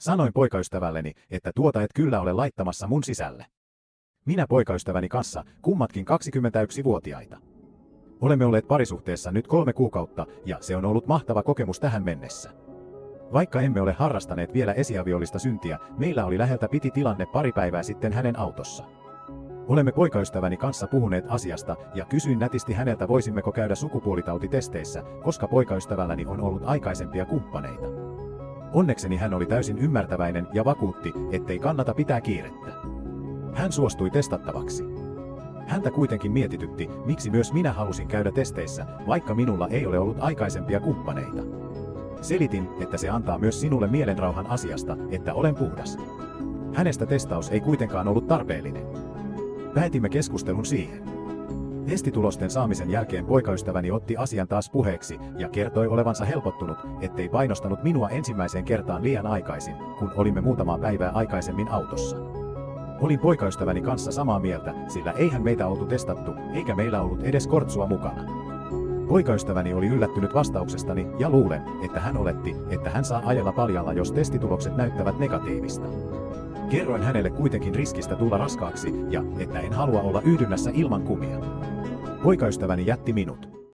Sanoin poikaystävälleni, että tuota et kyllä ole laittamassa mun sisälle. Minä poikaystäväni kanssa, kummatkin 21-vuotiaita. Olemme olleet parisuhteessa nyt 3 kuukautta ja se on ollut mahtava kokemus tähän mennessä. Vaikka emme ole harrastaneet vielä esiaviollista syntiä, meillä oli läheltä piti tilanne pari päivää sitten hänen autossa. Olemme poikaystäväni kanssa puhuneet asiasta ja kysyin nätisti häneltä voisimmeko käydä sukupuolitautitesteissä, koska poikaystävälläni on ollut aikaisempia kumppaneita. Onnekseni hän oli täysin ymmärtäväinen ja vakuutti, ettei kannata pitää kiirettä. Hän suostui testattavaksi. Häntä kuitenkin mietitytti, miksi myös minä halusin käydä testeissä, vaikka minulla ei ole ollut aikaisempia kumppaneita. Selitin, että se antaa myös sinulle mielenrauhan asiasta, että olen puhdas. Hänestä testaus ei kuitenkaan ollut tarpeellinen. Päätimme keskustelun siihen. Testitulosten saamisen jälkeen poikaystäväni otti asian taas puheeksi ja kertoi olevansa helpottunut, ettei painostanut minua ensimmäiseen kertaan liian aikaisin, kun olimme muutamaa päivää aikaisemmin autossa. Olin poikaystäväni kanssa samaa mieltä, sillä eihän meitä oltu testattu, eikä meillä ollut edes kortsua mukana. Poikaystäväni oli yllättynyt vastauksestani ja luulen, että hän oletti, että hän saa ajella paljalla, jos testitulokset näyttävät negatiivista. Kerroin hänelle kuitenkin riskistä tulla raskaaksi ja että en halua olla yhdynnässä ilman kumia. Poikaystäväni jätti minut.